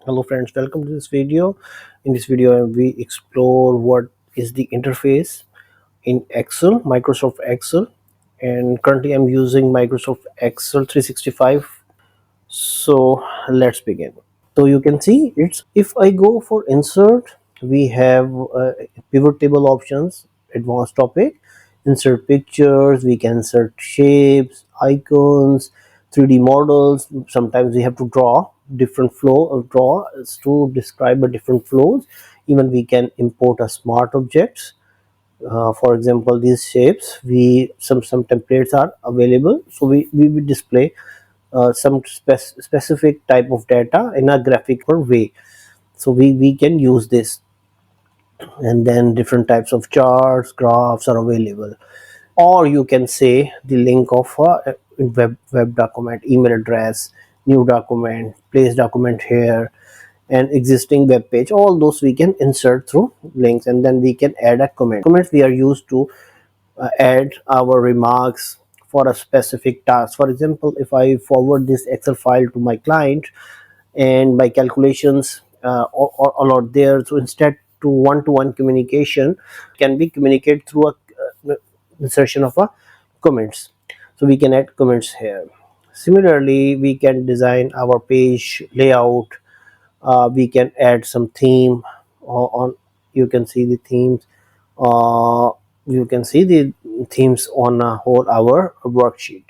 Hello friends, welcome to this video. In this video we explore what is the interface in Excel, Microsoft Excel, and currently I'm using Microsoft Excel 365. So let's begin. So you can see it's if I go for insert, we have pivot table options, advanced topic, insert pictures, we can insert shapes, icons, 3D models. Sometimes we have to draw different flow of draw to describe a different flows. Even we can import a smart objects. For example, these shapes, we some templates are available, so we will display some specific type of data in a graphical way, so we can use this. And then different types of charts, graphs are available, or you can say the link of a web document, email address, new document, place document here, and existing web page. All those we can insert through links, and then we can add a comments we are used to add our remarks for a specific task. For example, if I forward this Excel file to my client and my calculations are not there, so instead to one-to-one communication can be communicated through a insertion of a comments. So we can add comments here. Similarly, we can design our page layout. We can add some theme on. You can see the themes. uh, you can see the themes on a whole our worksheet.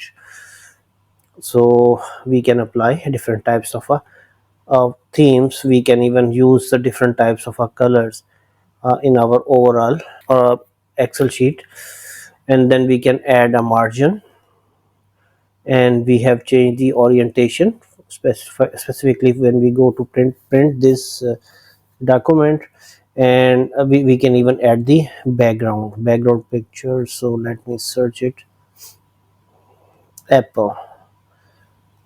So we can apply different types of themes. We can even use the different types of colors in our overall Excel sheet. And then we can add a margin, and we have changed the orientation specifically when we go to print this document. And we can even add the background picture. So let me search it. Apple,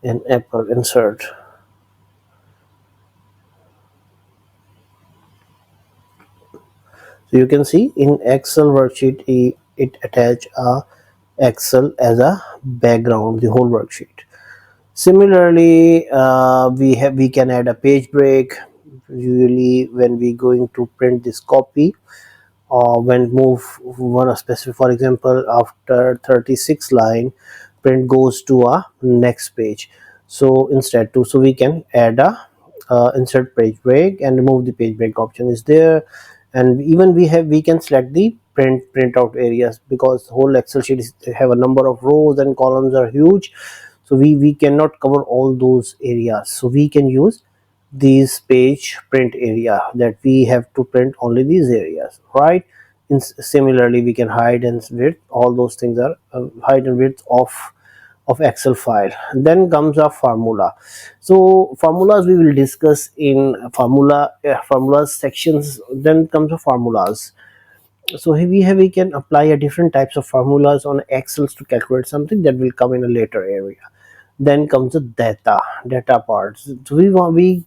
and Apple insert. So you can see in Excel worksheet it attach a Excel as a background, the whole worksheet. Similarly, we can add a page break. Usually when we going to print this copy, or when move one specific, for example, after 36 line, print goes to a next page. So instead to, so we can add a insert page break, and remove the page break option is there. And even we can select the printout areas, because whole Excel sheet is have a number of rows and columns are huge, so we cannot cover all those areas. So we can use these page print area, that we have to print only these areas, right? Similarly, we can hide and width. All those things are height and width of Excel file. Then comes a formula. So formulas we will discuss in formulas sections. Then comes the formulas. So here we can apply a different types of formulas on Excel to calculate something, that will come in a later area. Then comes the data parts. So we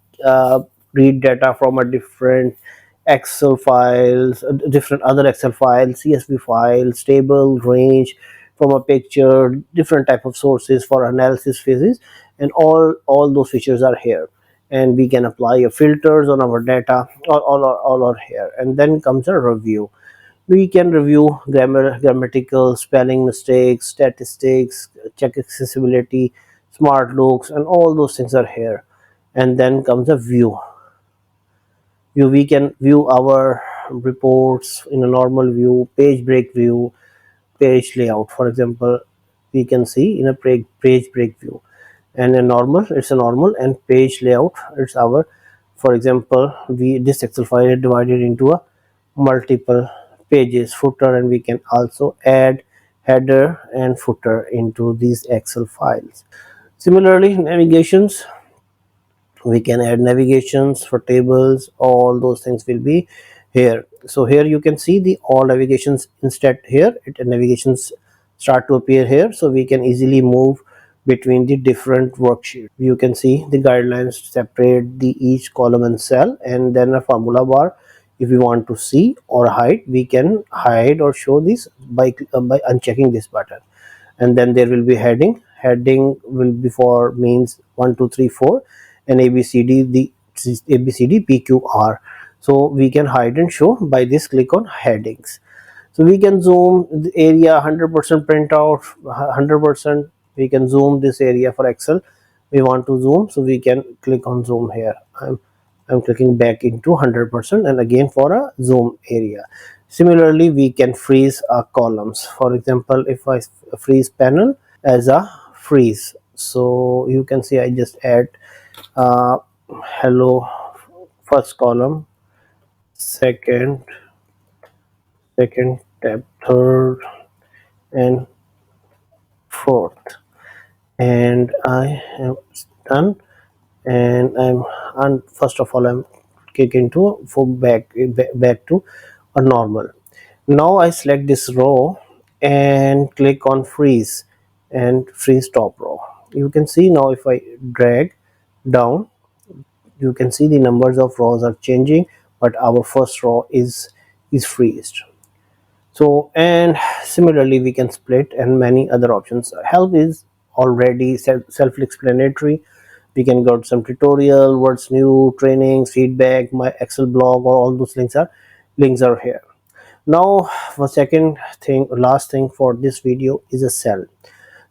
read data from a different Excel files, different other Excel files, CSV files, table, range, from a picture, different type of sources for analysis phases, and all those features are here. And we can apply a filters on our data. All are here. And then comes a review. We can review grammatical, spelling mistakes, statistics, check accessibility, smart looks, and all those things are here. And then comes a view. We can view our reports in a normal view, page break view, page layout. For example, we can see in a page break view, and a normal, it's a normal, and page layout, it's our. For example, we this Excel file is divided into a multiple pages, footer, and we can also add header and footer into these Excel files. Similarly, navigations, we can add navigations for tables. All those things will be here. So here you can see the all navigations. Instead here navigations start to appear here, so we can easily move between the different worksheets. You can see the guidelines separate the each column and cell, and then a formula bar. If we want to see or hide, we can hide or show this by unchecking this button. And then there will be heading will be for means 1 2 3 4, and ABCD, the ABCDPQR. So we can hide and show by this click on headings. So we can zoom the area 100% print out 100%. We can zoom this area for Excel. We want to zoom, so we can click on zoom here. I'm clicking back into 100%, and again for a zoom area. Similarly, we can freeze our columns. For example, if I freeze panel as a freeze, so you can see I just add uh, hello first column, second, tab, third, and fourth, and I have done. And first of all, I'm kick into for back to a normal. Now I select this row and click on freeze and freeze top row. You can see now if I drag down, you can see the numbers of rows are changing, but our first row is freezed. So, and similarly we can split and many other options. Help is already self-explanatory. We can go to some tutorial, what's new, trainings, feedback, my Excel blog, or all those links are here. Now for second thing, last thing for this video is a cell.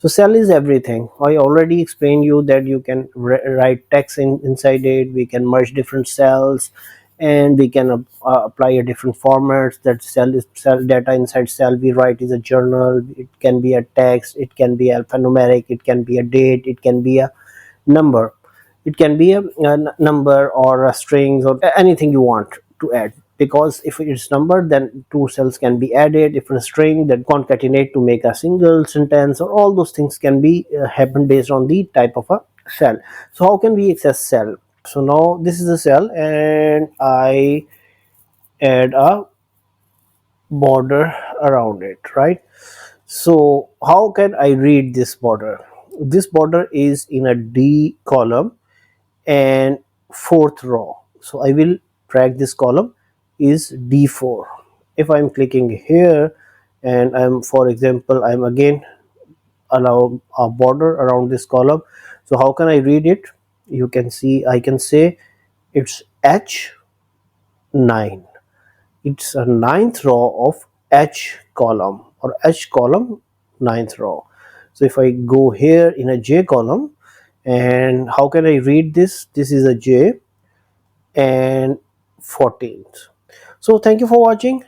So cell is everything. I already explained you that you can write text inside it. We can merge different cells, and we can apply a different formats. That cell data inside cell we write is a journal. It can be a text, it can be alphanumeric, it can be a date, it can be a number, it can be a number or a strings or anything you want to add. Because if it's number, then two cells can be added. If it's a string, then concatenate to make a single sentence, or all those things can be happen based on the type of a cell. So how can we access cell? So now this is a cell, and I add a border around it, right? So how can I read this border? This border is in a D column and fourth row. So I will drag this column is D4. If I'm clicking here, and I'm, for example, I'm again allow a border around this column. So how can I read it? You can see I can say it's H9. It's a ninth row of H column, or H column ninth row. So if I go here in a J column, and how can I read this? This is a J and 14th. So thank you for watching.